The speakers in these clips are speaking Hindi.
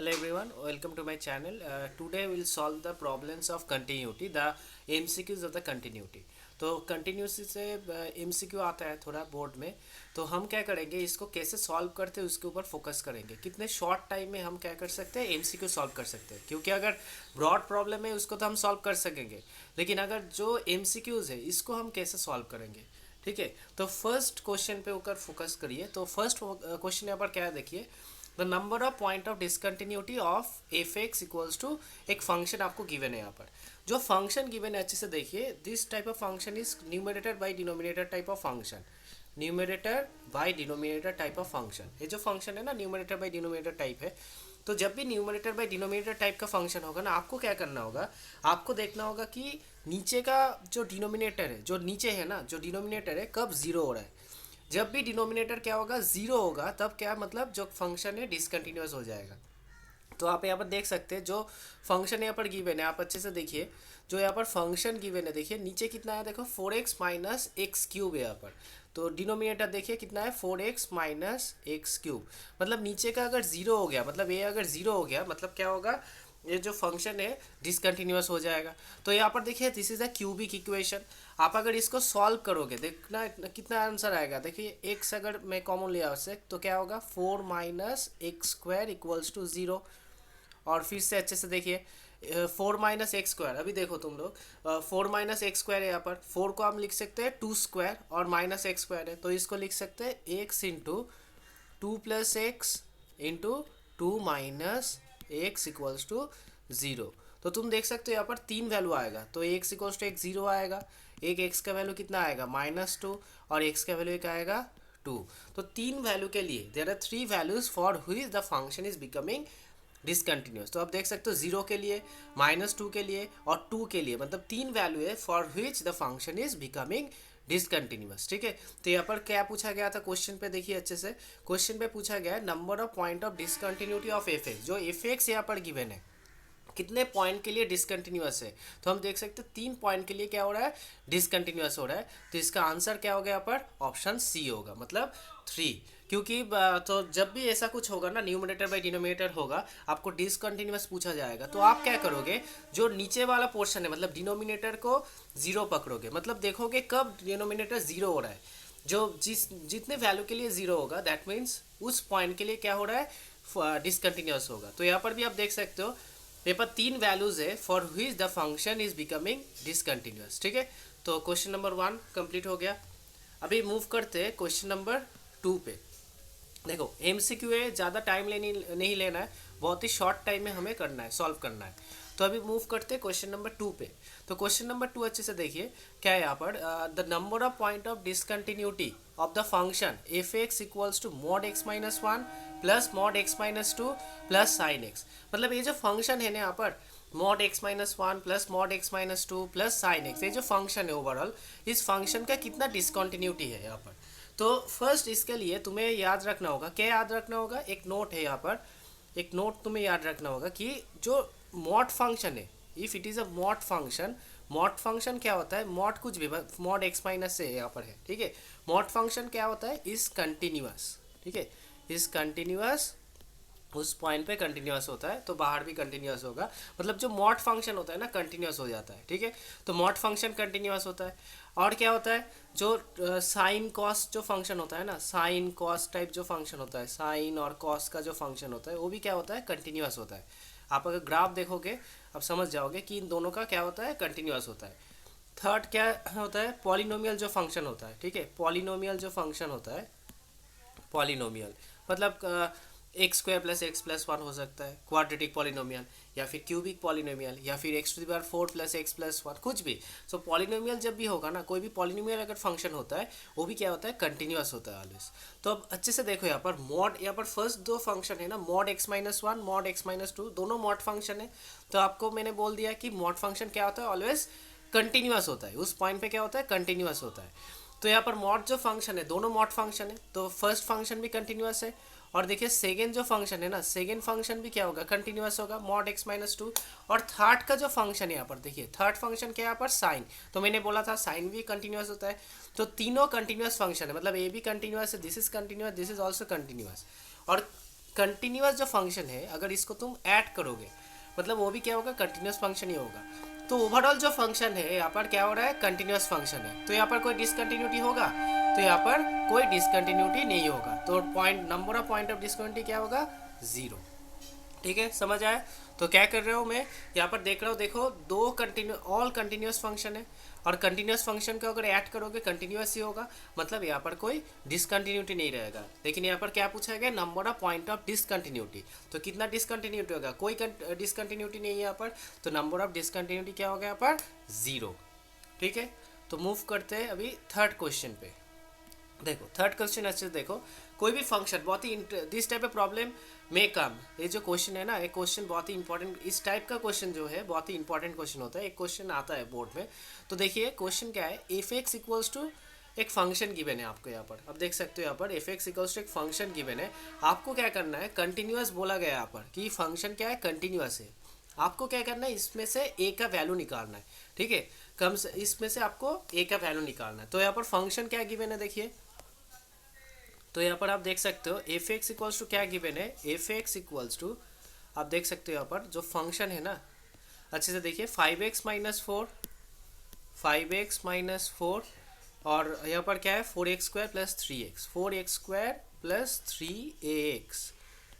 Hello everyone, welcome to my channel. Today we'll solve the problems of continuity, the MCQs of the continuity. तो कंटिन्यूसी से MCQ आता है थोड़ा बोर्ड में, तो हम क्या करेंगे, इसको कैसे सॉल्व करते हैं उसके ऊपर फोकस करेंगे। कितने शॉर्ट टाइम में हम क्या कर सकते हैं, MCQ सॉल्व कर सकते हैं। क्योंकि अगर ब्रॉड प्रॉब्लम है उसको तो हम सॉल्व कर सकेंगे, लेकिन अगर जो MCQs है इसको हम कैसे सॉल्व करेंगे। ठीक है, तो फर्स्ट क्वेश्चन पे ऊपर फोकस करिए। तो फर्स्ट क्वेश्चन यहाँ पर क्या है, देखिए the number of point of discontinuity of f x equals to, एक फंक्शन आपको गिवन है यहाँ पर। जो फंक्शन गिवन है अच्छे से देखिए, this type of function is numerator by denominator type of function. Numerator by denominator type of function, ये जो फंक्शन है ना न्यूमरेटर बाय डिनोमिनेटर टाइप है। तो जब भी न्यूमरेटर बाय डिनोमिनेटर टाइप का फंक्शन होगा ना, आपको क्या करना होगा, आपको देखना होगा कि नीचे का जो डिनोमिनेटर है, जो नीचे है ना, जो डिनोमिनेटर है कब जीरो हो रहा है। जब भी डिनोमिनेटर क्या होगा, जीरो होगा, तब क्या मतलब जो फंक्शन है डिसकंटिन्यूअस हो जाएगा। तो आप यहाँ पर देख सकते हैं जो फंक्शन यहाँ पर गिवन है, आप अच्छे से देखिए। जो यहाँ पर फंक्शन गिवन है, देखिए नीचे कितना है, देखो 4x माइनस एक्स क्यूब है यहाँ पर। तो डिनोमिनेटर देखिए कितना है, 4x माइनस एक्स क्यूब। मतलब नीचे का अगर जीरो हो गया, मतलब ये अगर जीरो हो गया मतलब क्या होगा, ये जो फंक्शन है डिसकंटिन्यूअस हो जाएगा। तो यहाँ पर देखिए this is a cubic equation. आप अगर इसको सॉल्व करोगे, देखना कितना आंसर आएगा। देखिए एक्स अगर मैं कॉमन ले आवश्यक, तो क्या होगा, 4 minus x square equals to zero. और फिर से अच्छे से देखिए, 4 माइनस एक्स स्क्वायर, अभी देखो तुम लोग, 4 माइनस एक्स स्क्वायर है यहाँ पर। 4 को हम लिख सकते हैं 2 स्क्वायर, और माइनस एक्स स्क्वायर है तो इसको लिख सकते हैं x into 2 plus x into 2 minus x equals to zero. तो तुम देख सकते हो यहाँ पर तीन वैल्यू आएगा। तो एक्स इक्वल्स टू एक ज़ीरो आएगा, एक एक्स का वैल्यू कितना आएगा, -2, और एक्स का वैल्यू एक आएगा 2। तो तीन वैल्यू के लिए there are three values for which the function is becoming discontinuous. तो आप देख सकते हो जीरो के लिए, -2 के लिए और 2 के लिए, मतलब तीन वैल्यू है for which the function is becoming discontinuous. ठीक है, तो यहाँ पर क्या पूछा गया था क्वेश्चन पे, देखिए अच्छे से। क्वेश्चन पे पूछा गया है number of point of discontinuity of f x. जो एफ एक्स यहाँ पर गिवन है, कितने पॉइंट के लिए डिसकंटिन्यूअस है, तो हम देख सकते हैं 3 पॉइंट के लिए क्या हो रहा है, डिसकंटिन्यूअस हो रहा है। तो इसका आंसर क्या होगा यहाँ पर, ऑप्शन सी होगा, मतलब 3। क्योंकि तो जब भी ऐसा कुछ होगा ना, न्यूमरेटर बाय डिनोमिनेटर होगा, आपको डिसकंटिन्यूअस पूछा जाएगा, तो आप क्या करोगे, जो नीचे वाला पोर्शन है मतलब डिनोमिनेटर को जीरो पकड़ोगे। मतलब देखोगे कब डिनोमिनेटर जीरो हो रहा है, जो जितने वैल्यू के लिए जीरो होगा, दैट मीन्स उस पॉइंट के लिए क्या हो रहा है, डिसकंटिन्यूअस होगा। तो यहाँ पर भी आप देख सकते हो, पेपर तीन वैल्यूज है for which the function is becoming discontinuous. ठीक है, तो क्वेश्चन नंबर 1 कंप्लीट हो गया। अभी मूव करते हैं क्वेश्चन नंबर 2 पे। देखो MCQ है, ज़्यादा टाइम नहीं लेना है, बहुत ही शॉर्ट टाइम में हमें करना है, सॉल्व करना है। तो अभी मूव करते हैं क्वेश्चन नंबर 2 पे। तो क्वेश्चन नंबर 2 अच्छे से देखिए, क्या है यहाँ पर, the number of point of discontinuity of the function f x equals to mod x minus one plus mod x minus two plus sine x. मतलब ये जो फंक्शन है ना यहाँ पर, mod x minus one plus mod x minus two plus sine x, ये जो फंक्शन है ओवरऑल, इस फंक्शन का कितना डिसकंटिन्यूटी है यहाँ पर। तो फर्स्ट इसके लिए तुम्हें याद रखना होगा, क्या याद रखना होगा, एक नोट है यहाँ पर, एक नोट तुम्हें याद रखना होगा कि जो मॉड फंक्शन है, if it is a mod function क्या होता है, मॉड कुछ भी, मॉड एक्स माइनस से यहाँ पर है। ठीक है, मॉड फंक्शन क्या होता है, इज कंटिन्यूअस। ठीक है, इज कंटिन्यूअस, उस पॉइंट पे कंटिन्यूअस होता है तो बाहर भी कंटिन्यूअस होगा। मतलब जो मॉड फंक्शन होता है ना, कंटिन्यूअस हो जाता है। ठीक है, तो मॉड फंक्शन कंटिन्यूअस होता है। और क्या होता है, जो साइन कॉस जो फंक्शन होता है ना, साइन कॉस टाइप जो फंक्शन होता है, साइन और कॉस का जो फंक्शन होता है, वो भी क्या होता है, कंटिन्यूअस होता है। आप अगर ग्राफ देखोगे आप समझ जाओगे कि इन दोनों का क्या होता है, कंटिन्यूअस होता है। थर्ड क्या होता है, पॉलिनोमियल जो फंक्शन होता है। ठीक है, पॉलिनोमियल जो फंक्शन होता है, पॉलिनोमियल मतलब x square plus x plus one हो सकता है, क्वाड्रेटिक पॉलिनोमियल, या फिर क्यूबिक पॉलिनोमियल, या फिर x to the power 4 plus x plus one, कुछ भी। सो पॉलिनोमियल जब भी होगा ना, कोई भी पॉलिनोमियल अगर फंक्शन होता है, वो भी क्या होता है, कंटिन्यूअस होता है ऑलवेज। तो अब अच्छे से देखो यहाँ पर मॉड, यहाँ पर फर्स्ट दो फंक्शन है ना, mod x minus one, mod x minus to, दोनों मॉड फंक्शन है। तो आपको मैंने बोल दिया कि मॉड फंक्शन क्या होता है, ऑलवेज कंटिन्यूअस होता है, उस पॉइंट पे क्या होता है, कंटिन्यूअस होता है। तो यहाँ पर मॉड जो फंक्शन है, दोनों मॉड फंक्शन है, तो फर्स्ट फंक्शन भी कंटिन्यूअस है। और देखिए सेकेंड जो फंक्शन है ना, सेकेंड फंक्शन भी क्या होगा, कंटिन्यूअस होगा, मॉड एक्स माइनस टू। और थर्ड का जो फंक्शन है यहाँ पर देखिए, थर्ड फंक्शन क्या है यहाँ पर, साइन। तो मैंने बोला था साइन भी कंटिन्यूअस होता है। तो तीनों कंटिन्यूअस फंक्शन है, मतलब ए भी कंटिन्यूअस है, this is continuous, this is also continuous. और कंटिन्यूअस जो फंक्शन है अगर इसको तुम ऐड करोगे मतलब वो भी क्या होगा, कंटिन्यूअस फंक्शन ही होगा। तो ओवरऑल जो फंक्शन है यहाँ पर क्या हो रहा है, कंटिन्यूअस फंक्शन है। तो यहाँ पर कोई डिसकंटिन्यूटी होगा, तो यहाँ पर कोई डिसकंटिन्यूटी नहीं होगा। तो point number of point of discontinuity क्या होगा, जीरो। ठीक है, समझ आया। तो क्या कर रहे हो, मैं यहाँ पर देख रहा हूँ, देखो दो कंटिन्यू ऑल कंटिन्यूअस फंक्शन है और कंटिन्यूअस फंक्शन को अगर ऐड करोगे कंटिन्यूअस ही होगा, मतलब यहाँ पर कोई डिसकंटिन्यूटी नहीं रहेगा। लेकिन यहाँ पर क्या पूछा गया, number of point of discontinuity. तो कितना डिसकंटिन्यूटी होगा, कोई डिसकंटिन्यूटी नहीं है यहाँ पर, तो नंबर ऑफ डिसकंटिन्यूटी क्या होगा यहाँ पर, जीरो। ठीक है, तो मूव करते हैं अभी थर्ड क्वेश्चन पे। देखो थर्ड क्वेश्चन अच्छे से देखो, कोई भी फंक्शन बहुत ही दिस टाइप ऑफ प्रॉब्लम में कम, ये जो क्वेश्चन है ना, एक क्वेश्चन बहुत ही इंपॉर्टेंट, इस टाइप का क्वेश्चन जो है बहुत ही इंपॉर्टेंट क्वेश्चन होता है, एक क्वेश्चन आता है बोर्ड में। तो देखिए क्वेश्चन क्या है, एफ एक्स इक्वल्स टू एक फंक्शन गिवन है आपको यहाँ पर, अब देख सकते हो यहाँ पर एफ एक्स इक्वल्स टू एक फंक्शन गिवन है। आपको क्या करना है, कंटिन्यूअस बोला गया है यहाँ पर कि फंक्शन क्या है, कंटिन्यूअस है। आपको क्या करना है, इसमें से ए का वैल्यू निकालना है। ठीक है, कम से इसमें से आपको ए का वैल्यू निकालना है। तो यहाँ पर फंक्शन क्या गिवन है देखिए, तो यहाँ पर आप देख सकते हो एफ एक्स इक्वल्स टू क्या गिवन है, एफ एक्स इक्वल्स टू आप देख सकते हो यहाँ पर जो फंक्शन है ना, अच्छे से देखिए 5x-4, 5x-4 और यहाँ पर क्या है 4x² plus 3x, 4x² plus 3ax।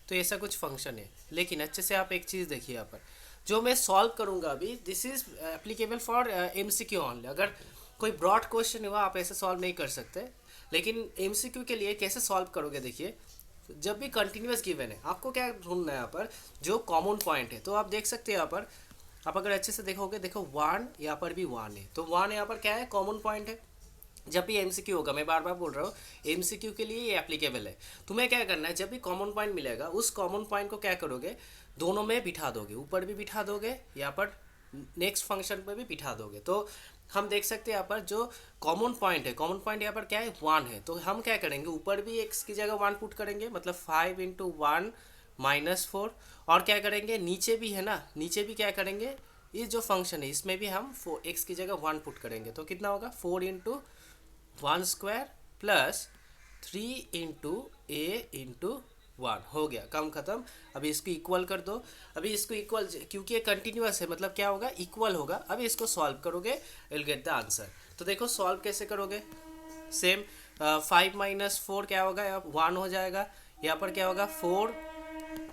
तो ऐसा कुछ फंक्शन है। लेकिन अच्छे से आप एक चीज़ देखिए यहाँ पर, जो मैं सॉल्व करूँगा अभी, this is applicable for MCQ only. अगर कोई ब्रॉड क्वेश्चन हुआ आप ऐसे सॉल्व नहीं कर सकते, लेकिन एमसीक्यू के लिए कैसे सॉल्व करोगे देखिए, जब भी कंटिन्यूअस गिवन है आपको क्या ढूंढना है यहाँ पर, जो कॉमन पॉइंट है। तो आप देख सकते हैं यहाँ पर, आप अगर अच्छे से देखोगे, देखो 1 यहाँ पर भी 1 है, तो 1 यहाँ पर क्या है, कॉमन पॉइंट है। जब भी एमसीक्यू होगा, मैं बार बार बोल रहा हूँ एमसीक्यू के लिए ये एप्लीकेबल है। तुम्हें क्या करना है, जब भी कॉमन पॉइंट मिलेगा उस कॉमन पॉइंट को क्या करोगे, दोनों में बिठा दोगे, ऊपर भी बिठा दोगे, यहाँ पर नेक्स्ट फंक्शन पर भी बिठा दोगे। तो हम देख सकते हैं यहाँ पर जो कॉमन पॉइंट है, कॉमन पॉइंट यहाँ पर क्या है, 1 है। तो हम क्या करेंगे, ऊपर भी एक्स की जगह 1 पुट करेंगे, मतलब 5 × 1 - 4। और क्या करेंगे, नीचे भी है ना, नीचे भी क्या करेंगे, ये जो फंक्शन है इसमें भी हम एक्स की जगह 1 पुट करेंगे। तो कितना होगा, 4 × 1² प्लस 3 × a × 1 हो गया, काम खत्म। अभी इसको इक्वल कर दो। अभी इसको इक्वल, क्योंकि ये कंटिन्यूअस है मतलब क्या होगा, इक्वल होगा। अभी इसको सॉल्व करोगे, विल गेट द आंसर। तो देखो सॉल्व कैसे करोगे, सेम 5 - 4 क्या होगा, यहाँ 1 हो जाएगा। यहाँ पर क्या होगा, 4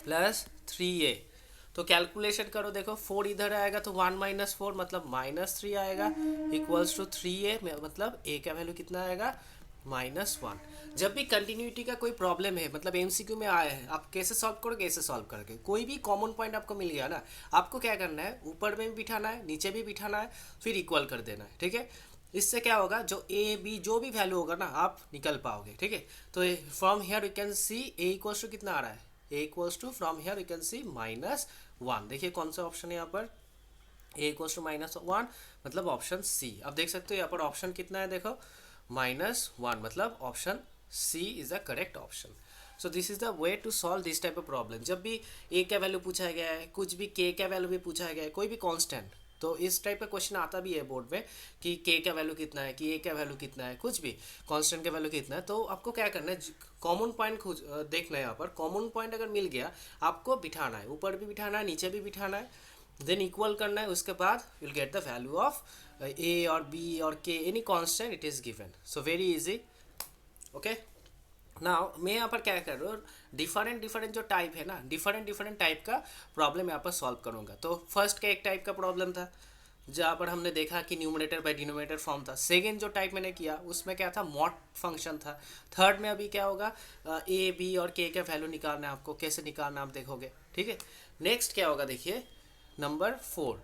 प्लस 3a। तो कैलकुलेशन करो, देखो 4 इधर आएगा तो 1 - 4 मतलब -3 आएगा, इक्वल्स टू 3a, मतलब a का वैल्यू कितना आएगा, -1। जब भी कंटिन्यूटी का कोई प्रॉब्लम है, मतलब एमसीक्यू में आया है, आप कैसे सॉल्व करोगे, ऐसे सॉल्व करके। कोई भी कॉमन पॉइंट आपको मिल गया ना, आपको क्या करना है, ऊपर में भी बिठाना है, नीचे भी बिठाना है, फिर इक्वल कर देना है। ठीक है, इससे क्या होगा, जो ए बी जो भी वैल्यू होगा ना आप निकल पाओगे। ठीक है, तो from here you can see a equals to कितना आ रहा है, a equals to from here you can see -1। देखिए कौन सा ऑप्शन है यहाँ पर, ए इक्वल्स टू -1 मतलब ऑप्शन सी। अब देख सकते हो यहाँ पर ऑप्शन कितना है, देखो -1 मतलब option C is the correct option. So this is the way to solve this type of problem. जब भी ए का वैल्यू पूछा गया है, कुछ भी के का वैल्यू भी पूछा गया है, कोई भी कांस्टेंट, तो इस टाइप का क्वेश्चन आता भी है बोर्ड में कि के का वैल्यू कितना है, कि ए का वैल्यू कितना है, कुछ भी कांस्टेंट का वैल्यू कितना है। तो आपको क्या करना है, कॉमन पॉइंट देखना है। यहाँ पर कॉमन पॉइंट अगर मिल गया, आपको बिठाना है, ऊपर भी बिठाना है, नीचे भी बिठाना है, देन इक्वल करना है। उसके बाद will get the value of a और बी और k, any constant it is given. So very easy. Okay, now मैं यहाँ पर क्या कर रहा हूँ, डिफरेंट डिफरेंट जो टाइप है ना, डिफरेंट डिफरेंट टाइप का प्रॉब्लम यहाँ पर सॉल्व करूँगा। तो फर्स्ट का एक टाइप का प्रॉब्लम था जहाँ पर हमने देखा कि न्यूमरेटर बाय डिनोमिनेटर फॉर्म था। सेकेंड जो टाइप मैंने किया उसमें क्या था, मॉड फंक्शन था। थर्ड में अभी क्या होगा, ए बी और के का वैल्यू निकालना है आपको, कैसे निकालना आप देखोगे। ठीक है, नेक्स्ट क्या होगा देखिए, नंबर 4।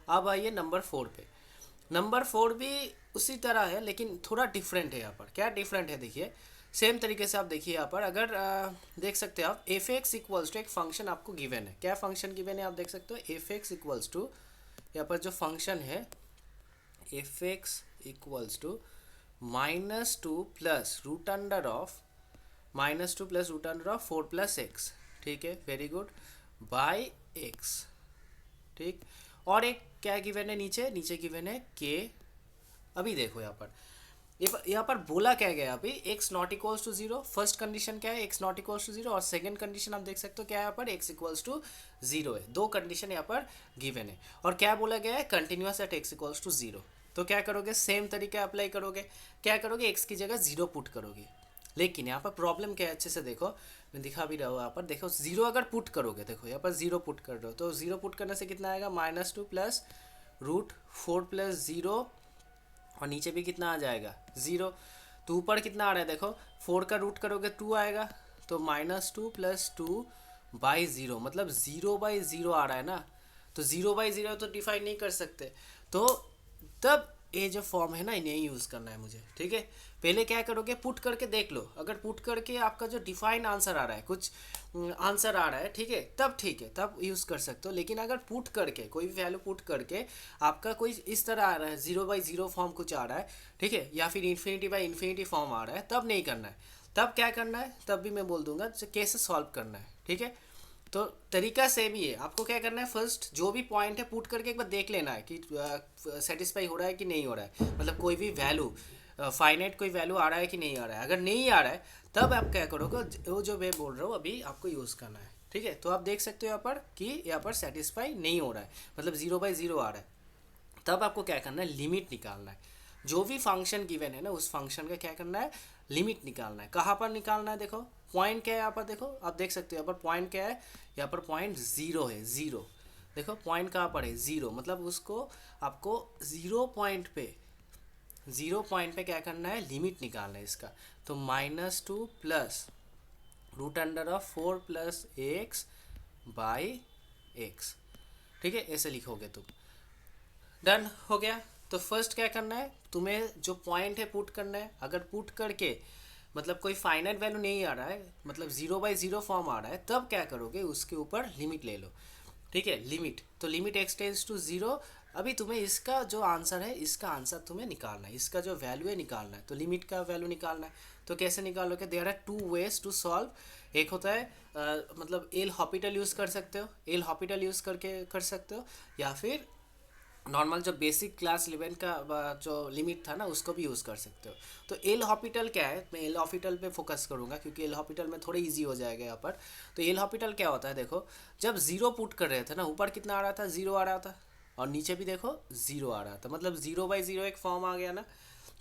अब आइए नंबर 4 पे। नंबर 4 भी उसी तरह है लेकिन थोड़ा डिफरेंट है। यहाँ पर क्या डिफरेंट है देखिए, सेम तरीके से आप देखिए यहाँ पर, अगर देख सकते हो आप, एफ एक्स इक्वल्स टू एक फंक्शन आपको गिवन है। क्या फंक्शन गिवन है आप देख सकते हो, एफ एक्स इक्वल्स टू, यहाँ पर जो फंक्शन है f x equals to -2 plus root under of -2 + √4 + x। ठीक है, वेरी गुड, बाय x। ठीक, और एक क्या गिवन है नीचे, नीचे गिवन है के। अभी देखो यहाँ पर यहाँ पर बोला क्या गया अभी, x not equals to zero. First condition क्या है, x not equals to zero, और सेकंड कंडीशन आप देख सकते हो क्या है यहाँ पर, एक्स इक्वल्स टू जीरो है। दो कंडीशन यहाँ पर गिवन है, और क्या बोला गया है, continuous at x equals to zero. तो क्या करोगे, सेम तरीका अप्लाई करोगे। क्या करोगे, एक्स की जगह जीरो पुट करोगे। लेकिन यहाँ पर प्रॉब्लम क्या है, अच्छे से देखो, मैं दिखा भी रहा हूँ यहाँ पर, देखो जीरो अगर पुट करोगे, देखो यहाँ पर जीरो पुट कर रहे हो, तो जीरो पुट करने से कितना आएगा, -2 प्लस √4 प्लस जीरो, और नीचे भी कितना आ जाएगा, जीरो। तो ऊपर कितना आ रहा है देखो, 4 का रूट करोगे 2 आएगा, तो -2 प्लस 2/0, मतलब 0/0 आ रहा है ना। तो 0/0 तो डिफाइन नहीं कर सकते, तो तब ये जो फॉर्म है ना, इन्हें यूज़ करना है मुझे, ठीक है। पहले क्या करोगे, पुट करके देख लो, अगर पुट करके आपका जो डिफाइन आंसर आ रहा है, कुछ आंसर आ रहा है, ठीक है, तब यूज़ कर सकते हो। लेकिन अगर पुट करके कोई भी वैल्यू पुट करके आपका कोई इस तरह आ रहा है, 0/0 फॉर्म कुछ आ रहा है, ठीक है, या फिर ∞/∞ फॉर्म आ रहा है, तब नहीं करना है। तब क्या करना है, तब भी मैं बोल दूंगा कैसे सॉल्व करना है, ठीक है। तो तरीका सेम ही है, आपको क्या करना है, फर्स्ट जो भी पॉइंट है पुट करके एक बार देख लेना है कि सेटिस्फाई हो रहा है कि नहीं हो रहा है, मतलब कोई भी वैल्यू फाइनाइट कोई वैल्यू आ रहा है कि नहीं आ रहा है। अगर नहीं आ रहा है तब आप क्या करोगे, वो जो मैं बोल रहा हूँ अभी आपको यूज़ करना है, ठीक है। तो आप देख सकते हो यहाँ पर कि यहाँ पर सेटिस्फाई नहीं हो रहा है, मतलब 0/0 आ रहा है। तब आपको क्या करना है, लिमिट निकालना है। जो भी फंक्शन गिवन है ना, उस फंक्शन का क्या करना है, लिमिट निकालना है। कहाँ पर निकालना है, देखो पॉइंट क्या है यहाँ पर, देखो आप देख सकते हो यहाँ पर पॉइंट क्या है, यहाँ पर पॉइंट जीरो है, जीरो। देखो पॉइंट कहाँ पर है, जीरो, मतलब उसको आपको जीरो पॉइंट पे क्या करना है, लिमिट निकालना है इसका। तो -2 प्लस √4 प्लस x/x, ठीक है, ऐसे लिखोगे तुम। डन हो गया। तो फर्स्ट क्या करना है, तुम्हें जो पॉइंट है पुट करना है। अगर पुट करके मतलब कोई फाइनाइट वैल्यू नहीं आ रहा है, मतलब 0/0 फॉर्म आ रहा है, तब क्या करोगे, उसके ऊपर लिमिट ले लो, ठीक है। लिमिट, तो limit x tends to zero. अभी तुम्हें इसका जो आंसर है, इसका आंसर तुम्हें निकालना है, इसका जो वैल्यू है निकालना है। तो लिमिट का वैल्यू निकालना है, तो कैसे निकालोगे, there are two ways to solve. एक होता है मतलब एल हॉपिटल यूज़ कर सकते हो, एल हॉपिटल यूज़ करके कर सकते हो, या फिर नॉर्मल जो बेसिक क्लास 11 का जो लिमिट था ना, उसको भी यूज़ कर सकते हो। तो एल हॉपिटल क्या है, मैं एल हॉपिटल पे फोकस करूँगा क्योंकि एल हॉपिटल में थोड़ा इजी हो जाएगा यहाँ पर। तो एल हॉपिटल क्या होता है, देखो जब जीरो पुट कर रहे थे ना, ऊपर कितना आ रहा था, जीरो आ रहा था, और नीचे भी देखो जीरो आ रहा था, मतलब 0/0 एक फॉर्म आ गया ना।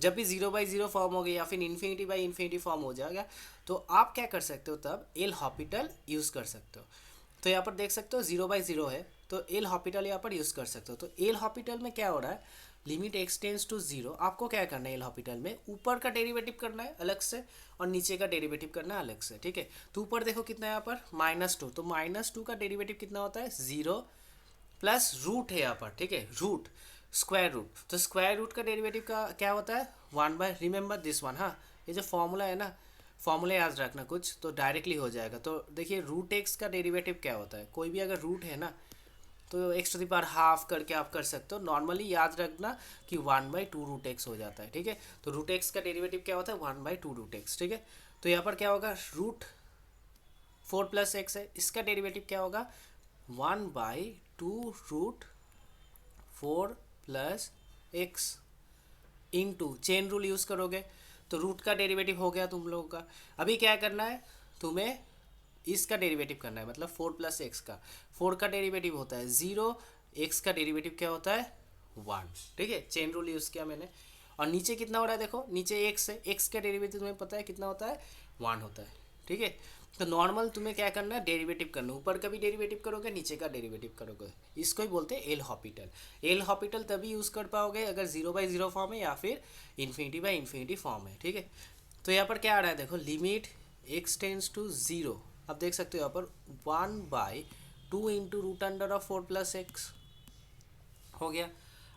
जब भी 0/0 फॉर्म हो गया या फिर ∞/∞ फॉर्म हो जाएगा, तो आप क्या कर सकते हो, तब एल हॉपिटल यूज़ कर सकते हो। तो यहाँ पर देख सकते हो 0/0 है, तो एल हॉपिटल यहाँ पर यूज़ कर सकते हो। तो एल हॉपिटल में क्या हो रहा है, limit x tends to zero. आपको क्या करना है, एल हॉपिटल में ऊपर का डेरिवेटिव करना है अलग से, और नीचे का डेरिवेटिव करना है अलग से, ठीक है। तो ऊपर देखो कितना है यहाँ पर, -2, तो -2 का डेरिवेटिव कितना होता है, जीरो, प्लस रूट है यहाँ पर, ठीक है, रूट, स्क्वायर रूट। तो स्क्वायर रूट का डेरिवेटिव का क्या होता है, 1/, रिमेंबर दिस वन, हाँ, ये जो फॉर्मूला है ना, फॉर्मूला याद रखना कुछ, तो डायरेक्टली हो जाएगा। तो देखिए √x का डेरिवेटिव क्या होता है, कोई भी अगर रूट है ना, तो x⁻½ करके आप कर सकते हो। नॉर्मली याद रखना कि 1/2 √x हो जाता है, ठीक है। तो √x का डेरिवेटिव क्या होता है, 1/2 √x, ठीक है। तो यहाँ पर क्या होगा, √4 प्लस x है, इसका डेरिवेटिव क्या होगा, 1/2 √4 plus x into chain rule use करोगे, तो रूट का डेरिवेटिव हो गया तुम लोगों का। अभी क्या करना है, तुम्हें इसका डेरिवेटिव करना है, मतलब 4 प्लस एक्स का। 4 का डेरिवेटिव होता है 0, x का डेरिवेटिव क्या होता है, 1, ठीक है। चेन रूल यूज़ किया मैंने। और नीचे कितना हो रहा है, देखो नीचे x है, x का डेरिवेटिव तुम्हें पता है कितना होता है, 1 होता है, ठीक है। तो नॉर्मल तुम्हें क्या करना है, डेरिवेटिव करना, ऊपर का भी डेरिवेटिव करोगे, नीचे का डेरिवेटिव करोगे। इसको ही बोलते हैं एल हॉपिटल। एल हॉपिटल तभी यूज़ कर पाओगे अगर 0/0 फॉर्म है या फिर ∞/∞ फॉर्म है, ठीक है। तो यहाँ पर क्या आ रहा है, देखो limit x tends to zero. अब देख सकते हो यहाँ पर 1/2 इंटू √4 प्लस एक्स हो गया।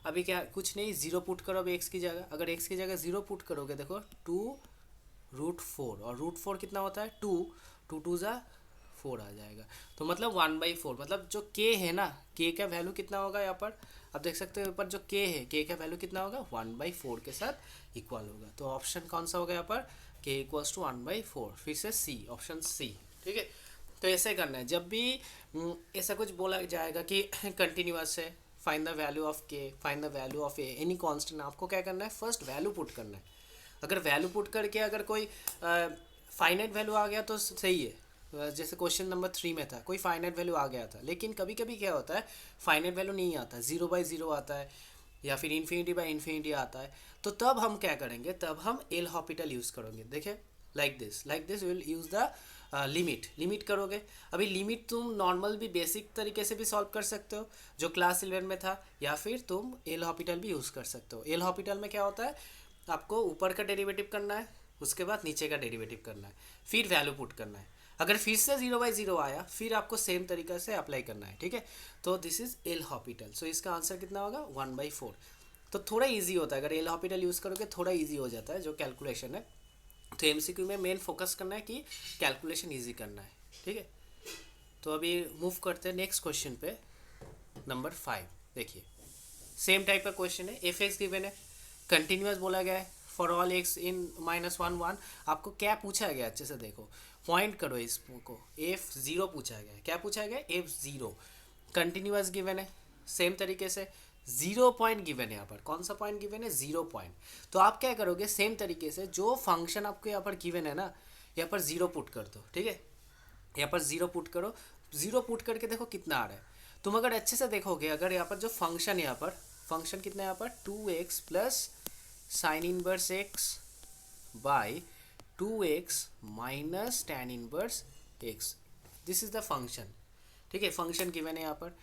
अभी क्या, कुछ नहीं, जीरो पुट करो अभी x की जगह। अगर x की जगह जीरो पुट करोगे, देखो 2√4, और √4 कितना होता है, 2, 2 × 4 आ जाएगा। तो मतलब 1/4, मतलब जो k है ना, k का वैल्यू कितना होगा यहाँ पर, आप देख सकते हो यहाँ पर जो k है, k का वैल्यू कितना होगा, 1/4 के साथ इक्वल होगा। तो ऑप्शन कौन सा होगा यहाँ पर, k = 1/4, फिर से सी, ऑप्शन सी, ठीक है। तो ऐसे करना है, जब भी ऐसा कुछ बोला जाएगा कि कंटिन्यूअस है, फाइंड द वैल्यू ऑफ के, find the value of A, any constant, आपको क्या करना है, फर्स्ट वैल्यू पुट करना है। अगर वैल्यू पुट करके अगर कोई फाइनाइट वैल्यू आ गया तो सही है। जैसे क्वेश्चन नंबर 3 में था, कोई फाइनाइट वैल्यू आ गया था, लेकिन कभी कभी क्या होता है फाइनाइट वैल्यू नहीं आता, 0/0 आता है या फिर इन्फिनिटी आता है। तो तब हम क्या करेंगे, तब हम एल हॉपिटल यूज़ करेंगे। देखिए like this will use the limit करोगे। अभी लिमिट तुम नॉर्मल भी बेसिक तरीके से भी सॉल्व कर सकते हो जो क्लास 11 में था, या फिर तुम एल हॉपिटल भी यूज़ कर सकते हो। एल हॉपिटल में क्या होता है, आपको ऊपर का डेरिवेटिव करना है, उसके बाद नीचे का डेरिवेटिव करना है, फिर वैल्यू पुट करना है। अगर फिर से 0/0 आया फिर आपको सेम तरीका से अप्लाई करना है, ठीक है। तो दिस इज एल हॉपिटल। सो इसका आंसर कितना होगा 1/4। तो थोड़ा इजी होता है, अगर एल हॉपिटल यूज़ करोगे थोड़ा इजी हो जाता है जो कैलकुलेशन है। तो एमसीक्यू में मेन फोकस करना है कि कैलकुलेशन इजी करना है, ठीक है। तो अभी मूव करते हैं नेक्स्ट क्वेश्चन पे, नंबर 5। देखिए सेम टाइप का क्वेश्चन है, एफ एक्स गिवन है, कंटिन्यूस बोला गया है, फॉर ऑल एक्स इन -1 1। आपको क्या पूछा गया अच्छे से देखो, पॉइंट करो इसको, F0 पूछा गया है। क्या पूछा गया है, F0 कंटिन्यूस गिवन है। सेम तरीके से 0 पॉइंट गिवन है, यहाँ पर कौन सा पॉइंट गिवन है, 0 पॉइंट। तो आप क्या करोगे, सेम तरीके से जो फंक्शन आपको यहाँ पर गिवन है ना, यहाँ पर 0 पुट कर दो, ठीक है। यहाँ पर 0 पुट करो, 0 पुट करके देखो कितना आ रहा है। तुम अगर अच्छे से देखोगे, अगर यहाँ पर जो फंक्शन है, यहाँ पर फंक्शन कितना है, यहाँ पर 2x plus sine inverse x by 2x minus tan inverse x, this is the function, ठीक है। फंक्शन गिवन है यहाँ पर।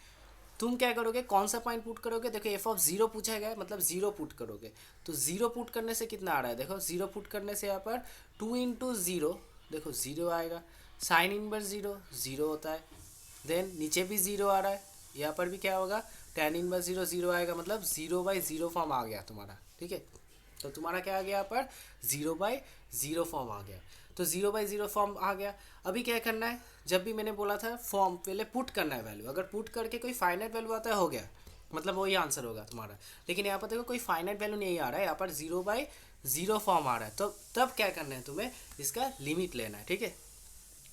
तुम क्या करोगे, कौन सा पॉइंट पुट करोगे, देखो f(0) पूछा गया है, मतलब 0 पुट करोगे। तो 0 पुट करने से कितना आ रहा है, देखो 0 पुट करने से यहाँ पर 2 × 0, देखो 0 आएगा। साइन इनवर्स 0 0 होता है, देन नीचे भी 0 आ रहा है, यहाँ पर भी क्या होगा, tan इनवर्स 0 0 आएगा, मतलब 0/0 फॉर्म आ गया तुम्हारा, ठीक है। तो तुम्हारा क्या आ गया, यहाँ पर 0/0 फॉर्म आ गया। तो 0/0 फॉर्म आ गया। अभी क्या करना है, जब भी मैंने बोला था फॉर्म पहले पुट करना है वैल्यू, अगर पुट करके कोई फाइनाइट वैल्यू आता है हो गया, मतलब वही आंसर होगा तुम्हारा। लेकिन यहाँ पर देखो कोई फाइनाइट वैल्यू नहीं आ रहा है, यहाँ पर 0/0 फॉर्म आ रहा है। तो तब क्या करना है, तुम्हें इसका लिमिट लेना है, ठीक है।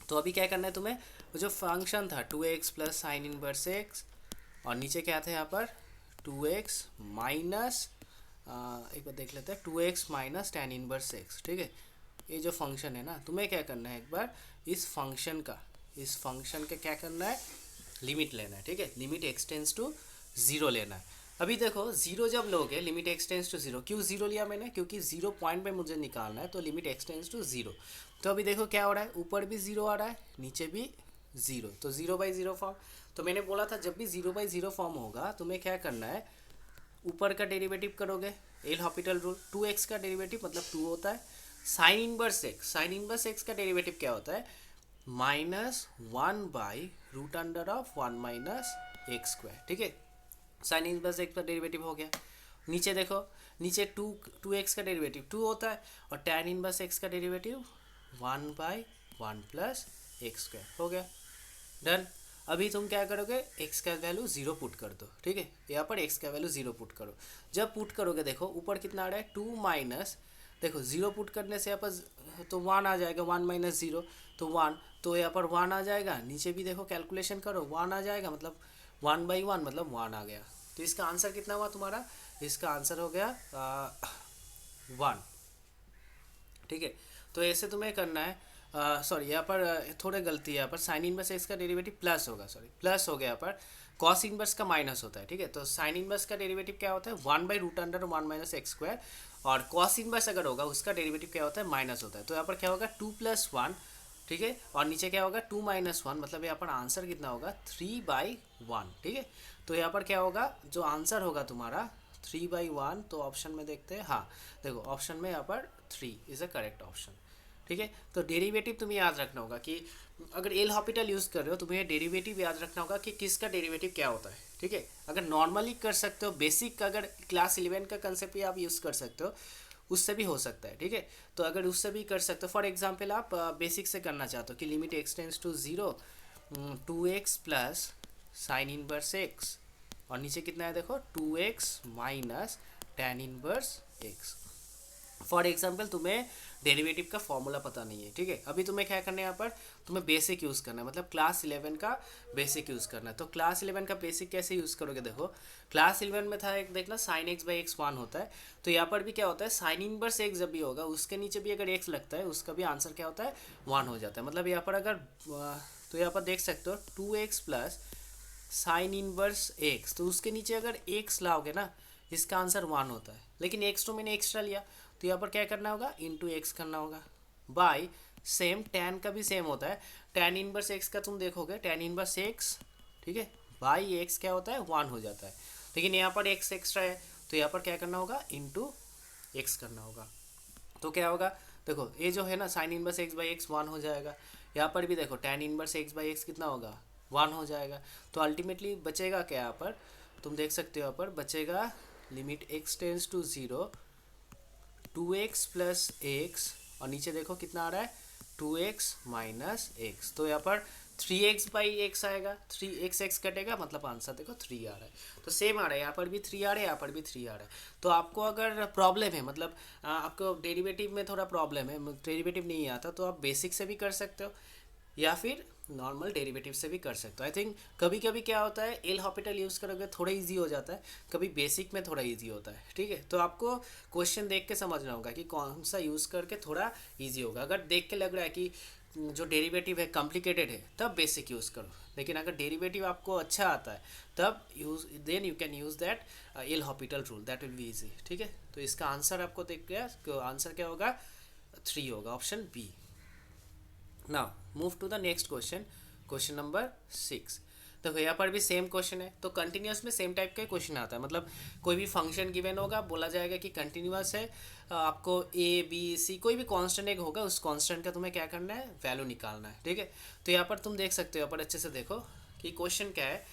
तो अभी क्या करना है तुम्हें, जो फंक्शन था 2x plus sine inverse x, और नीचे क्या था यहाँ पर 2x माइनस, एक बार देख लेते हैं, 2x minus tan inverse x, ठीक है। ये जो फंक्शन है ना, तुम्हें क्या करना है, एक बार इस फंक्शन का क्या करना है, लिमिट लेना है, ठीक है। लिमिट एक्सटेंड्स टू 0 लेना है। अभी देखो 0 जब लोगे, लिमिट एक्सटेंड्स टू 0, क्यों 0 लिया मैंने, क्योंकि 0 पॉइंट पे मुझे निकालना है, तो लिमिट एक्सटेंड्स टू 0। तो अभी देखो क्या हो रहा है, ऊपर भी 0 आ रहा है, नीचे भी 0, तो 0/0 फॉर्म। तो मैंने बोला था जब भी 0/0 फॉर्म होगा तुम्हें क्या करना है, ऊपर का डेरिवेटिव करोगे, एल हॉपिटल रूल, 2x का डेरिवेटिव मतलब 2 होता है, साइन इनवर्स एक्स का डेरिवेटिव क्या होता है, -1/√(1 - x², ठीक है। साइन इनवर्स एक्स का डेरिवेटिव हो गया। नीचे देखो, नीचे 2x का डेरिवेटिव 2 होता है, और tan इनवर्स x का डेरिवेटिव 1/1 + x² हो गया, डन। अभी तुम क्या करोगे, x का वैल्यू 0 पुट कर दो, ठीक है। यहाँ पर x का वैल्यू 0 पुट करो। जब पुट करोगे देखो ऊपर कितना आ रहा है, 2 माइनस, देखो 0 पुट करने से यहाँ पर तो 1 आ जाएगा, 1 - 0 तो 1, तो यहाँ पर 1 आ जाएगा। नीचे भी देखो कैलकुलेशन करो, 1 आ जाएगा, मतलब 1/1 मतलब 1 आ गया। तो इसका आंसर कितना हुआ तुम्हारा, इसका आंसर हो गया 1, ठीक है। तो ऐसे तुम्हें करना है, सॉरी यहाँ पर थोड़े गलती है, यहाँ पर साइन इनवर्स एक्स का डेरिवेटिव प्लस होगा, सॉरी प्लस हो गया, यहाँ पर कॉस इनवर्स का माइनस होता है, ठीक है। तो साइन इनवर्स का डेरिवेटिव क्या होता है, 1/√(1 - x², और कॉस इनवर्स अगर होगा उसका डेरिवेटिव क्या होता है, माइनस होता है। तो यहाँ पर क्या होगा 2 + 1, ठीक है, और नीचे क्या होगा 2 - 1, मतलब यहाँ पर आंसर कितना होगा 3/1, ठीक है। तो यहाँ पर क्या होगा, जो आंसर होगा तुम्हारा 3/1, तो ऑप्शन में देखते हैं, हाँ देखो ऑप्शन में यहाँ पर 3 इज़ अ करेक्ट ऑप्शन, ठीक है। तो डेरिवेटिव तुम्हें याद रखना होगा कि अगर एल हॉपिटल यूज़ कर रहे हो तुम्हें डेरिवेटिव याद रखना होगा कि किसका डेरिवेटिव क्या होता है, ठीक है। अगर नॉर्मली कर सकते हो, बेसिक अगर क्लास 11 का कंसेप्ट भी आप यूज़ कर सकते हो, उससे भी हो सकता है, ठीक है। तो अगर उससे भी कर सकते हो, फॉर एग्जांपल आप बेसिक से करना चाहते हो कि limit x tends to 0, 2x plus sine inverse x, और नीचे कितना है देखो 2x minus tan inverse x। For example तुम्हें डेरिवेटिव का फॉर्मूला पता नहीं है, ठीक है। अभी तुम्हें क्या करना है, यहाँ पर तुम्हें बेसिक यूज़ करना है, मतलब क्लास 11 का बेसिक यूज़ करना है। तो क्लास 11 का बेसिक कैसे यूज़ करोगे, देखो क्लास 11 में था एक, देखना साइन एक्स बाई एक्स 1 होता है। तो यहाँ पर भी क्या होता है, साइन इनवर्स एक्स जब भी होगा उसके नीचे भी अगर एक्स लगता है उसका भी आंसर क्या होता है, 1 हो जाता है। मतलब यहाँ पर अगर तो यहाँ पर देख सकते हो 2x plus sine inverse x, तो उसके नीचे अगर एक्स लाओगे ना इसका आंसर 1 होता है। लेकिन एक्स तो मैंने एक्स्ट्रा लिया, तो यहाँ पर क्या करना होगा, इंटू एक्स करना होगा। बाई सेम टैन का भी सेम होता है, टैन इनवर्स एक्स का तुम देखोगे टैन इनवर्स एक्स, ठीक है, बाई एक्स क्या होता है, 1 हो जाता है। लेकिन यहाँ पर एक्स एक्स्ट्रा है, तो यहाँ पर क्या करना होगा, इंटू एक्स करना होगा। तो क्या होगा, देखो ये जो है ना sine inverse x by x 1 हो जाएगा। यहाँ पर भी देखो tan inverse x by x कितना होगा, 1 हो जाएगा। तो अल्टीमेटली बचेगा क्या, यहाँ पर तुम देख सकते हो, यहाँ पर बचेगा limit x tends to 0 2x plus x, और नीचे देखो कितना आ रहा है, 2x माइनस एक्स। तो यहाँ पर 3x बाई एक्स आएगा, 3x एक्स कटेगा, मतलब आंसर देखो 3 आ रहा है। तो सेम आ रहा है, यहाँ पर भी 3 आ रहा है, यहाँ पर भी 3 आ रहा है। तो आपको अगर प्रॉब्लम है, मतलब आपको डेरिवेटिव में थोड़ा प्रॉब्लम है, डेरिवेटिव नहीं आता, तो आप बेसिक से भी कर सकते हो या फिर नॉर्मल डेरिवेटिव से भी कर सकते हो। आई थिंक कभी कभी क्या होता है, एल हॉपिटल यूज़ करोगे थोड़ा इजी हो जाता है, कभी बेसिक में थोड़ा इजी होता है, ठीक है। तो आपको क्वेश्चन देख के समझना होगा कि कौन सा यूज़ करके थोड़ा इजी होगा। अगर देख के लग रहा है कि जो डेरिवेटिव है कॉम्प्लिकेटेड है तब बेसिक यूज़ करो, लेकिन अगर डेरिवेटिव आपको अच्छा आता है तब use then you can use that L Hopital rule, that will be easy, ठीक है। तो इसका आंसर आपको देख गया, आंसर क्या होगा, 3 होगा, option B. Now move to the next question, question number 6। देखो यहाँ पर भी सेम क्वेश्चन है, तो कंटिन्यूस में सेम टाइप का क्वेश्चन आता है, मतलब कोई भी फंक्शन गिवन होगा, बोला जाएगा कि कंटिन्यूस है, आपको ए बी सी कोई भी कांस्टेंट एक होगा, उस कांस्टेंट का तुम्हें क्या करना है, वैल्यू निकालना है, ठीक है। तो यहाँ पर तुम देख सकते हो, यहाँ पर अच्छे से देखो कि क्वेश्चन क्या है।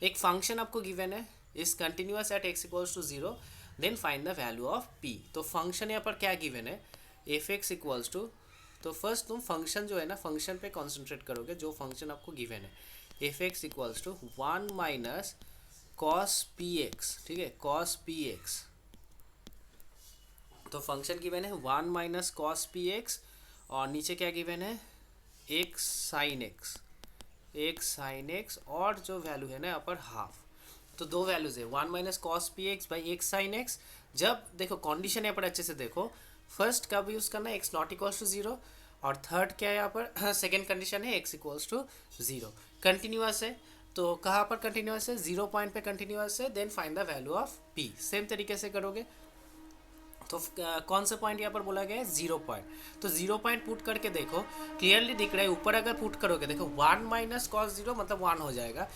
एक फंक्शन आपको गिवन है, is continuous at x equals to 0, then find the value of P. तो फंक्शन यहाँ पर क्या गिवन है, एफ एक्स इक्वल्स टू, तो फर्स्ट तुम फंक्शन जो है ना, फंक्शन पे कॉन्सेंट्रेट करोगे, जो फंक्शन आपको गिवन है, f x equals to 1 minus cos p x, ठीक है, कॉस पी एक्स। तो फंक्शन गिवन है 1 माइनस कॉस पी एक्स, और नीचे क्या गिवन है, x sine x, x sine x, और जो वैल्यू है ना यहाँ पर हाफ। तो दो वैल्यूज है, 1 minus cos p x by x sine x. जब देखो कंडीशन यहाँ पर अच्छे से देखो, फर्स्ट कब यूज़ करना है, एक्स नॉट इक्वल्स टू 0, और थर्ड क्या है यहाँ पर सेकेंड कंडीशन है एक्स इक्वल्स टू 0। कंटिन्यूस है, तो कहाँ पर कंटिन्यूस है, 0 पॉइंट पे कंटिन्यूस है, then find the value of p. Same तरीके से करोगे, तो कौन सा पॉइंट यहाँ पर बोला गया है, 0 पॉइंट। तो 0 पॉइंट पुट करके देखो, क्लियरली दिख रहा है, ऊपर अगर पुट करोगे देखो 1 माइनस कॉस 0 मतलब 1 हो जाएगा,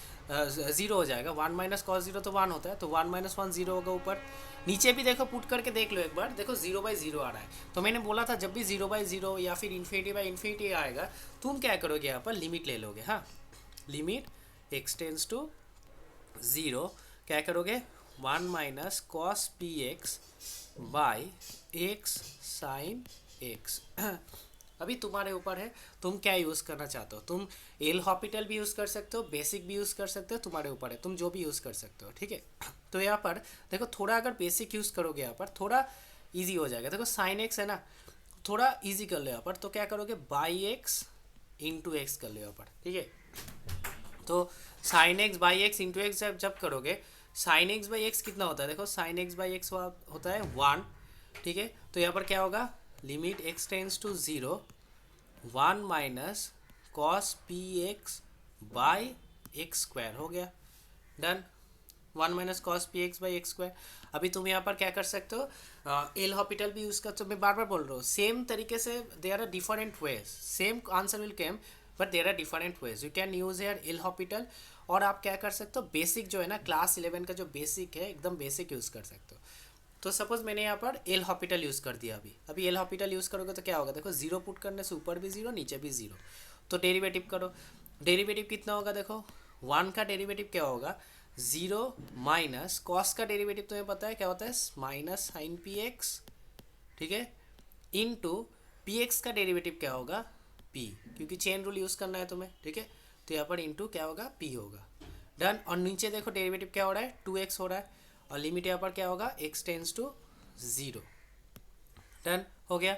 0 हो जाएगा, 1 माइनस कॉस 0 तो 1 होता है, तो 1 माइनस 1 0 होगा ऊपर। नीचे भी देखो पुट करके देख लो एक बार, देखो 0 बाई 0 आ रहा है। तो मैंने बोला था जब भी 0 बाई 0 या फिर इन्फिनिटी बाई इन्फिनिटी आएगा, तुम क्या करोगे, यहाँ पर लिमिट ले लोगे, हाँ, लिमिट एक्स टेंस टू 0, क्या करोगे, 1 minus cos p x by x sine x. अभी तुम्हारे ऊपर है, तुम क्या यूज़ करना चाहते हो, तुम एल हॉपिटल भी यूज़ कर सकते हो, बेसिक भी यूज़ कर सकते हो, तुम्हारे ऊपर है, तुम जो भी यूज़ कर सकते हो, ठीक है। तो यहाँ पर देखो थोड़ा अगर बेसिक यूज़ करोगे यहाँ पर थोड़ा इजी हो जाएगा। देखो साइन एक्स है ना, थोड़ा इजी कर लो यहाँ पर, तो क्या करोगे, बाई एक्स इंटू एक्स कर लो यहाँ पर, ठीक है। तो sign x by x into x जब करोगे, साइन एक्स बाई एक्स कितना होता है, देखो साइन एक्स बाई एक्स होता है 1, ठीक है। तो यहाँ पर क्या होगा, limit x tends to 0, 1 minus cos p x by x square हो गया, done. 1 minus cos p x by x square. अभी तुम यहाँ पर क्या कर सकते हो, एल हॉपिटल भी यूज़ कर, तो मैं बार बार बोल रहा हूँ, सेम तरीके से they are different ways, same answer will came, but there are different ways, you can use here L Hopital. और आप क्या कर सकते हो, बेसिक जो है ना क्लास 11 का जो बेसिक है, एकदम बेसिक यूज़ कर सकते हो। तो सपोज मैंने यहाँ पर एल हॉपिटल यूज़ कर दिया, अभी एल हॉपिटल यूज़ करोगे तो क्या होगा, देखो 0 पुट करने से ऊपर भी 0 नीचे भी 0। तो डेरिवेटिव करो, डेरिवेटिव कितना होगा, देखो 1 का डेरिवेटिव क्या होगा, 0 माइनस कॉस का डेरिवेटिव तुम्हें पता है क्या होता है, माइनस साइन पी एक्स, ठीक है, इनटू पी एक्स का डेरिवेटिव क्या होगा, पी, क्योंकि चेन रूल यूज़ करना है तुम्हें, ठीक है। तो यहाँ पर इंटू क्या होगा, पी होगा, डन। और नीचे देखो डेरिवेटिव क्या हो रहा है, 2x हो रहा है, और लिमिट यहाँ पर क्या होगा, x टेंस टू 0, डन हो गया।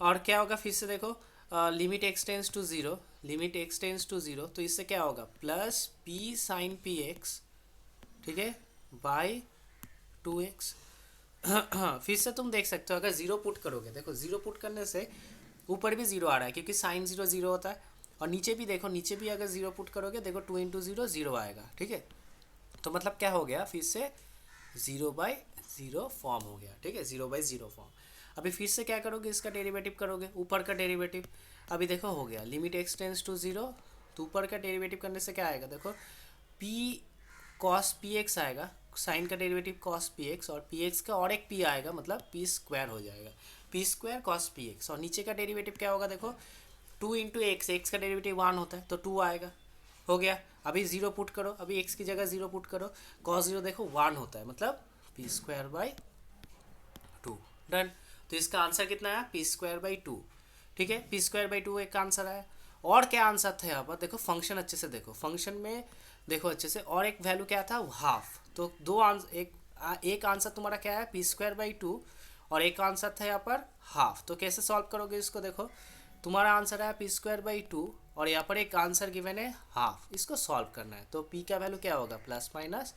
और क्या होगा फिर से देखो, limit x tends to zero, limit x tends to zero, तो इससे क्या होगा plus p sine p x, ठीक है, बाई 2x। फिर से तुम देख सकते हो अगर ज़ीरो पुट करोगे, देखो ज़ीरो पुट करने से ऊपर भी ज़ीरो आ रहा है क्योंकि साइन ज़ीरो ज़ीरो होता है, और नीचे भी देखो, नीचे भी अगर ज़ीरो पुट करोगे देखो 2 इंटू ज़ीरो ज़ीरो आएगा, ठीक है। तो मतलब क्या हो गया फिर से ज़ीरो बाई ज़ीरो फॉर्म हो गया, ठीक है, ज़ीरो बाई ज़ीरो फॉर्म। अभी फिर से क्या करोगे, इसका डेरिवेटिव करोगे, ऊपर का डेरिवेटिव। अभी देखो हो गया limit x tends to zero, तो ऊपर का डेरिवेटिव करने से क्या आएगा, देखो पी कॉस पी एक्स आएगा, साइन का डेरिवेटिव कॉस पी एक्स, और पी एक्स का और एक पी आएगा, मतलब पी स्क्वायर हो जाएगा, P square cos p x. और नीचे का डेरिवेटिव क्या होगा, देखो 2 इंटू एक्स, एक्स का डेरिवेटिव 1 होता है तो 2 आएगा, हो गया। अभी ज़ीरो पुट करो, अभी एक्स की जगह ज़ीरो पुट करो, कॉस ज़ीरो देखो 1 होता है, मतलब पी स्क्वायर बाई 2, डन। तो इसका आंसर कितना आया, पी स्क्वायर बाई 2, ठीक है, पी स्क्वायर बाई 2 एक आंसर आया। और क्या आंसर था यहाँ पर, देखो फंक्शन अच्छे से देखो, फंक्शन में देखो अच्छे से, और एक वैल्यू क्या था हाफ, तो दो आंसर, एक आंसर तुम्हारा क्या है पी स्क्वायर बाई 2, और एक आंसर था यहाँ पर हाफ। तो कैसे सॉल्व करोगे इसको, देखो तुम्हारा आंसर है पी स्क्वायर बाई 2 और यहाँ पर एक आंसर गिवन है हाफ, इसको सॉल्व करना है। तो पी का वैल्यू क्या होगा, प्लस माइनस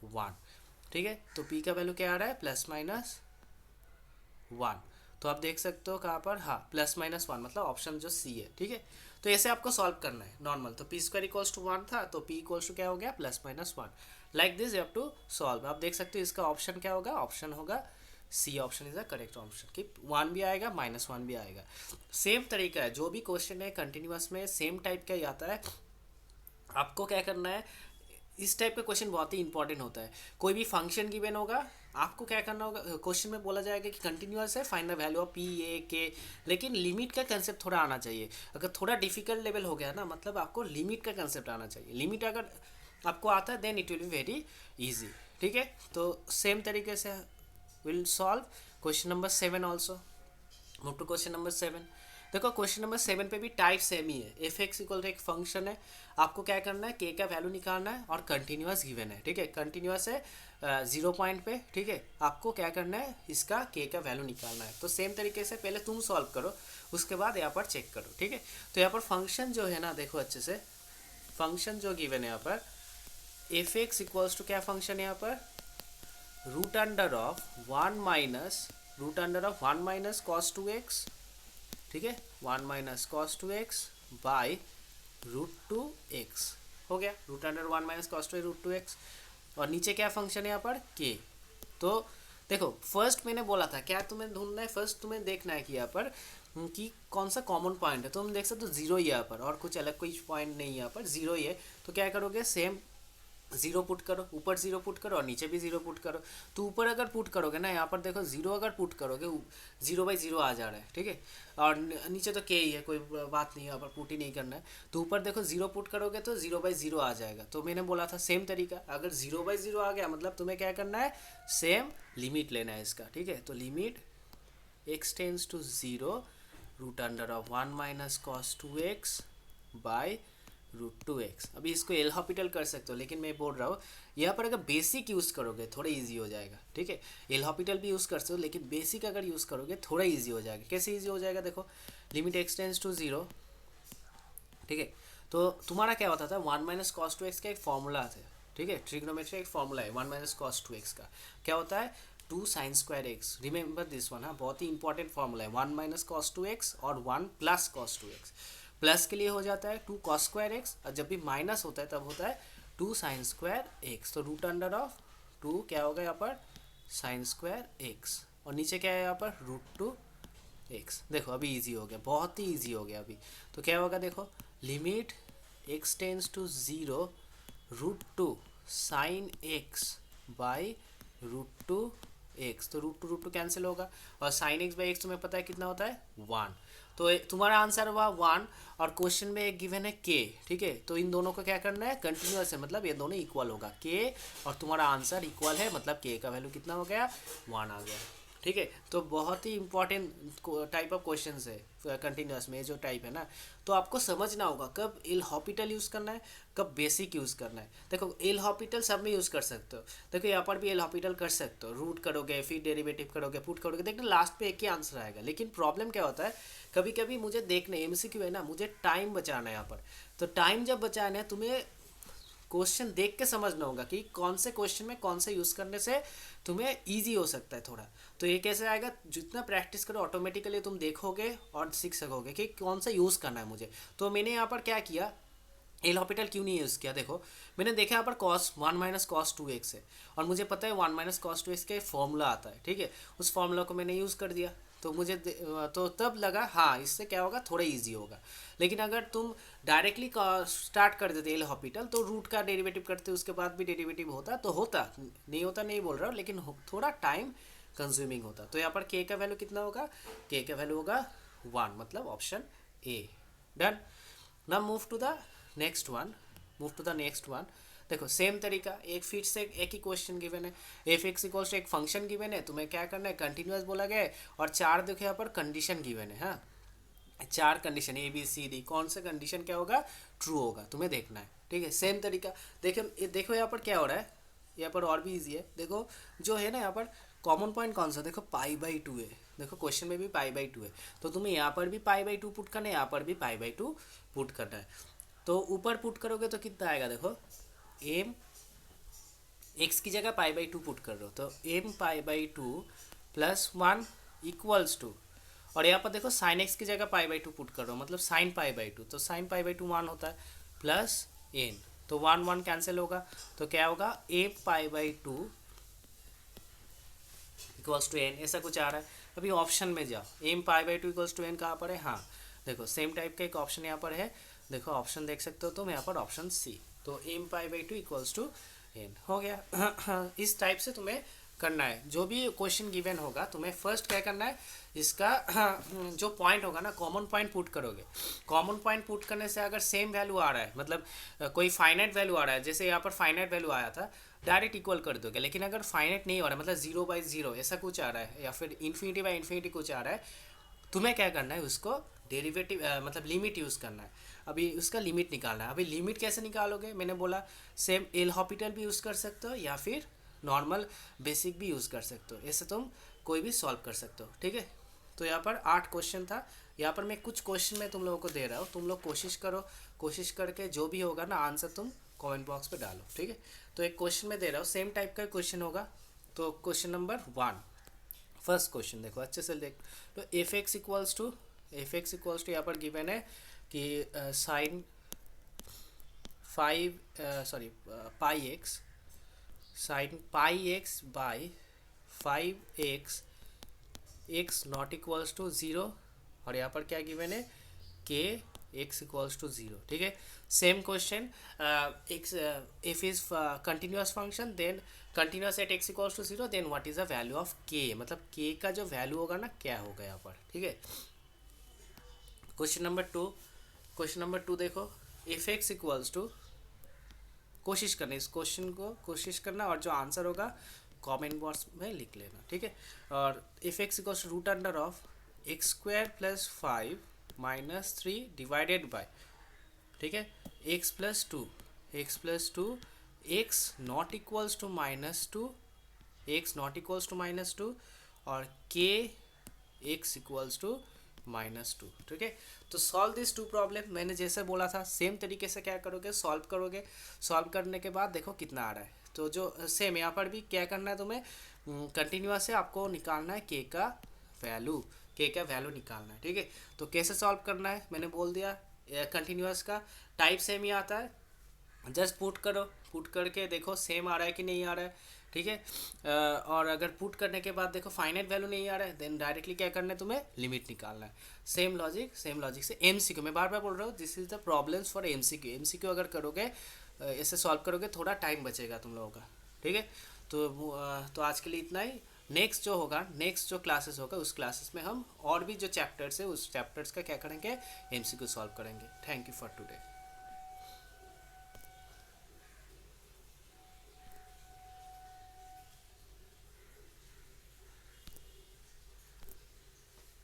1, ठीक है। तो पी का वैल्यू क्या आ रहा है, प्लस माइनस 1। तो आप देख सकते हो कहाँ पर, हाँ प्लस माइनस 1, मतलब ऑप्शन जो सी है, ठीक है। तो ऐसे आपको सॉल्व करना है नॉर्मल। तो पी स्क्वायर इक्वल्स टू 1 था, तो पी इक्वल्स टू क्या हो गया, plus minus 1। Like this you have to solve. आप देख सकते हो इसका ऑप्शन क्या होगा, ऑप्शन होगा c, option is the correct option, कि 1 भी आएगा माइनस 1 भी आएगा। सेम तरीका है, जो भी क्वेश्चन है कंटिन्यूअस में सेम टाइप का ही आता है। आपको क्या करना है, इस टाइप का क्वेश्चन बहुत ही इंपॉर्टेंट होता है। कोई भी फंक्शन गिवन होगा, आपको क्या करना होगा, क्वेश्चन में बोला जाएगा कि कंटिन्यूअस है, find the value of P A के, लेकिन लिमिट का कंसेप्ट थोड़ा आना चाहिए। अगर थोड़ा डिफिकल्ट लेवल हो गया ना, मतलब आपको लिमिट का कंसेप्ट आना चाहिए। लिमिट अगर आपको आता है then it will be very easy, ठीक है। तो सेम तरीके से will solve question number 7 also. Move to question number 7। देखो क्वेश्चन नंबर 7 पे भी टाइप सेम ही है, एफ एक्स इक्वल टू एक फंक्शन है, आपको क्या करना है, के का वैल्यू निकालना है, और कंटिन्यूअस गिवन है, ठीक है, कंटिन्यूअस है 0 पॉइंट पे, ठीक है। आपको क्या करना है, इसका के का वैल्यू निकालना है। तो सेम तरीके से पहले तुम सॉल्व करो, उसके बाद यहाँ पर चेक करो, ठीक है। तो यहाँ पर फंक्शन जो है ना, देखो अच्छे से, फंक्शन जो गिवन है यहाँ पर एफ एक्स इक्वल्स टू क्या फंक्शन है यहाँ पर, root under of 1 minus, root under of 1 minus cos 2x, ठीक है, 1 minus cos 2x by root 2x, हो गया, root under 1 minus cos 2 root 2x। और नीचे क्या फंक्शन है यहाँ पर k। तो देखो फर्स्ट मैंने बोला था क्या तुम्हें ढूंढना है, फर्स्ट तुम्हें देखना है कि यहाँ पर कि कौन सा कॉमन पॉइंट है। तो तुम देख सकते हो जीरो ही यहाँ पर, और कुछ अलग कोई पॉइंट नहीं है यहाँ पर, जीरो ही है। तो क्या करोगे, सेम जीरो पुट करो, ऊपर जीरो पुट करो और नीचे भी जीरो पुट करो। तो ऊपर अगर पुट करोगे ना, यहाँ पर देखो जीरो अगर पुट करोगे, जीरो बाई जीरो आ जा रहा है, ठीक है, और नीचे तो के ही है, कोई बात नहीं है, यहाँ पर पुट ही नहीं करना है। तो ऊपर देखो जीरो पुट करोगे तो जीरो बाई जीरो आ जाएगा। तो मैंने बोला था सेम तरीका, अगर जीरो बाई जीरो आ गया मतलब तुम्हें क्या करना है, सेम लिमिट लेना है इसका, ठीक है। तो limit x tends to zero, root under of 1 minus cos 2x by root 2x। अभी इसको एल हॉपिटल कर सकते हो, लेकिन मैं बोल रहा हूँ यहाँ पर अगर बेसिक यूज़ करोगे थोड़ा इजी हो जाएगा, ठीक है। एल हॉपिटल भी यूज़ कर सकते हो, लेकिन बेसिक अगर यूज़ करोगे थोड़ा इजी हो जाएगा। कैसे इजी हो जाएगा, देखो limit x tends to zero, ठीक है। तो तुम्हारा क्या होता था, 1 माइनस कॉस 2x का एक फॉर्मूला था, ठीक है, ट्रिग्नोमेट्री एक फॉर्मूला है 1 माइनस कॉस 2x का, क्या होता है 2 sine square x. Remember this one, हाँ बहुत ही इंपॉर्टेंट फॉर्मूला है, 1 माइनस कॉस 2x और 1 प्लस कॉस 2x। प्लस के लिए हो जाता है 2 कॉस स्क्वायर एक्स, और जब भी माइनस होता है तब होता है 2 साइन स्क्वायर एक्स। तो रूट अंडर ऑफ 2 क्या होगा यहाँ पर, साइन स्क्वायर एक्स, और नीचे क्या है यहाँ पर रूट 2 एक्स। देखो अभी इजी हो गया, बहुत ही इजी हो गया अभी। तो क्या होगा, देखो limit x tends to zero, root 2 sine x by root 2 x. तो रूट टू कैंसिल होगा, और साइन एक्स बाई एक्स तुम्हें पता है कितना होता है 1। तो तुम्हारा आंसर हुआ 1, और क्वेश्चन में एक गिवन है के, ठीक है। तो इन दोनों को क्या करना है, कंटिन्यूअस है, मतलब ये दोनों इक्वल होगा, के और तुम्हारा आंसर इक्वल है, मतलब के का वैल्यू कितना हो गया 1 आ गया, ठीक है। तो बहुत ही इंपॉर्टेंट टाइप ऑफ क्वेश्चंस है कंटिन्यूअस में, जो टाइप है ना। तो आपको समझना होगा कब एल हॉपिटल यूज़ करना है, कब बेसिक यूज़ करना है। देखो एल हॉपिटल सब में यूज़ कर सकते हो। देखो यहाँ पर भी एल हॉपिटल कर सकते हो, रूट करोगे फिर डेरिवेटिव करोगे पुट करोगे, देखना लास्ट पे एक ही आंसर आएगा। लेकिन प्रॉब्लम क्या होता है, कभी कभी मुझे देखने एमसीक्यू है ना, मुझे टाइम बचाना है यहाँ पर। तो टाइम जब बचाना है तुम्हें क्वेश्चन देख के समझना होगा कि कौन से क्वेश्चन में कौन से यूज़ करने से तुम्हें इजी हो सकता है थोड़ा। तो ये कैसे आएगा, जितना प्रैक्टिस करो ऑटोमेटिकली तुम देखोगे और सीख सकोगे कि कौन सा यूज़ करना है मुझे। तो मैंने यहाँ पर क्या किया, एल हॉपिटल क्यों नहीं यूज़ किया, देखो मैंने देखा यहाँ पर कॉस 1 - cos 2x है, और मुझे पता है 1 - cos 2x का फॉर्मूला आता है, ठीक है। उस फॉर्मूला को मैंने यूज़ कर दिया। तो तो तब लगा हाँ इससे क्या होगा, थोड़ा इजी होगा। लेकिन अगर तुम डायरेक्टली स्टार्ट कर देते एल हॉपिटल, तो रूट का डेरिवेटिव करते उसके बाद भी डेरिवेटिव होता, तो होता नहीं, होता नहीं बोल रहा हूँ, लेकिन थोड़ा टाइम कंज्यूमिंग होता। तो यहाँ पर के का वैल्यू कितना होगा, के का वैल्यू होगा 1, मतलब option A. Done. Now move to the next one, देखो सेम तरीका, एक फिर से एक ही क्वेश्चन गिवन है। एफ एक्स इक्वल्स टू एक फंक्शन गिवन है, तुम्हें क्या करना है, कंटिन्यूअस बोला गया है, और 4 देखो यहाँ पर कंडीशन गिवन है। हाँ 4 condition A B C D, कौन सा कंडीशन क्या होगा, ट्रू होगा, तुम्हें देखना है, ठीक है। सेम तरीका देखो यहाँ पर क्या हो रहा है, यहाँ पर और भी इजी है। देखो जो है ना यहाँ पर कॉमन पॉइंट कौन सा, देखो पाई/2 है। देखो क्वेश्चन में भी पाई/2 है, तो तुम्हें यहाँ पर भी पाई/2 पुट करना है, यहाँ पर भी पाई/2 पुट करना है। तो ऊपर पुट करोगे तो कितना आएगा, देखो एम एक्स की जगह पाई/2 पुट कर रहे हो, तो एम पाई/2 +1 इक्वल्स टू, और यहाँ पर देखो साइन एक्स की जगह पाई/2 पुट कर रहा हूँ, मतलब साइन पाई/2, तो साइन पाई/2 1 होता है, प्लस एन, तो 1 1 कैंसिल होगा, तो क्या होगा ए पाई/2 इक्वल्स टू एन, ऐसा कुछ आ रहा है। अभी ऑप्शन में जाओ, एम पाई/2 इक्वल्स टू एन कहाँ पर है, हाँ देखो सेम टाइप का एक ऑप्शन यहाँ पर है, देखो ऑप्शन देख सकते हो तुम यहाँ पर, ऑप्शन सी। तो एम पाई/2 इक्वल्स टू एन हो गया। इस टाइप से तुम्हें करना है, जो भी क्वेश्चन गिवन होगा तुम्हें फर्स्ट क्या करना है, इसका जो पॉइंट होगा ना, कॉमन पॉइंट पुट करोगे। कॉमन पॉइंट पुट करने से अगर सेम वैल्यू आ रहा है, मतलब कोई फाइनाइट वैल्यू आ रहा है, जैसे यहाँ पर फाइनाइट वैल्यू आया था, डायरेक्ट इक्वल कर दोगे। लेकिन अगर फाइनाइट नहीं हो रहा है, मतलब 0/0 ऐसा कुछ आ रहा है, या फिर इन्फिनिटी/इन्फिनिटी कुछ आ रहा है, तुम्हें क्या करना है, उसको डेरिवेटिव मतलब लिमिट यूज़ करना है। अभी उसका लिमिट निकालना है। अभी लिमिट कैसे निकालोगे, मैंने बोला सेम एल हॉपिटल भी यूज़ कर सकते हो, या फिर नॉर्मल बेसिक भी यूज़ कर सकते हो, ऐसे तुम कोई भी सॉल्व कर सकते हो, ठीक है। तो यहाँ पर 8 क्वेश्चन था, यहाँ पर मैं कुछ क्वेश्चन में तुम लोगों को दे रहा हूँ, तुम लोग कोशिश करो, कोशिश करके जो भी होगा ना आंसर तुम कमेंट बॉक्स पे डालो, ठीक है। तो एक क्वेश्चन में दे रहा हूँ, सेम टाइप का क्वेश्चन होगा। तो क्वेश्चन नंबर 1, फर्स्ट क्वेश्चन देखो अच्छे से देख। तो एफ एक्स इक्वल्स टू यहाँ पर गिवन है कि sine pi x sine pi x by 5x x not equals to 0, और यहाँ पर क्या गिवन है, के एक्स इक्वल्स टू 0, ठीक है। Same question, x if is continuous function, then continuous at x equals to 0, then what is the value of k, मतलब के का जो वैल्यू होगा ना क्या होगा यहाँ पर, ठीक है। क्वेश्चन नंबर 2 देखो, इफ एक्स इक्वल्स टू, कोशिश करना इस क्वेश्चन को, कोशिश करना, और जो आंसर होगा कमेंट बॉक्स में लिख लेना, ठीक है। और if x equals root under of x² + 5 - 3 divided by, ठीक है, x + 2 x not equals to -2, और k x इक्वल्स टू -2, ठीक है। तो सॉल्व दिस 2 प्रॉब्लम, मैंने जैसे बोला था सेम तरीके से क्या करोगे, सॉल्व करोगे। सॉल्व करने के बाद देखो कितना आ रहा है, तो जो सेम यहाँ पर भी क्या करना है तुम्हें, कंटिन्यूअस से आपको निकालना है के का वैल्यू निकालना है, ठीक है। तो कैसे सॉल्व करना है मैंने बोल दिया, कंटिन्यूअस का टाइप सेम ही आता है, जस्ट पुट करो, पुट करके देखो सेम आ रहा है कि नहीं आ रहा है, ठीक है। और अगर पुट करने के बाद देखो फाइनाइट वैल्यू नहीं आ रहा है, देन डायरेक्टली क्या करना है, तुम्हें लिमिट निकालना है। सेम लॉजिक से एमसीक्यू, मैं बार बार बोल रहा हूँ, this is the problems for MCQ अगर करोगे, ऐसे सॉल्व करोगे, थोड़ा टाइम बचेगा तुम लोगों का, ठीक है। तो आज के लिए इतना ही। नेक्स्ट जो क्लासेस होगा, उस क्लासेस में हम और भी जो चैप्टर्स है, उस चैप्टर्स का क्या करेंगे, एमसीक्यू सॉल्व करेंगे। Thank you for today.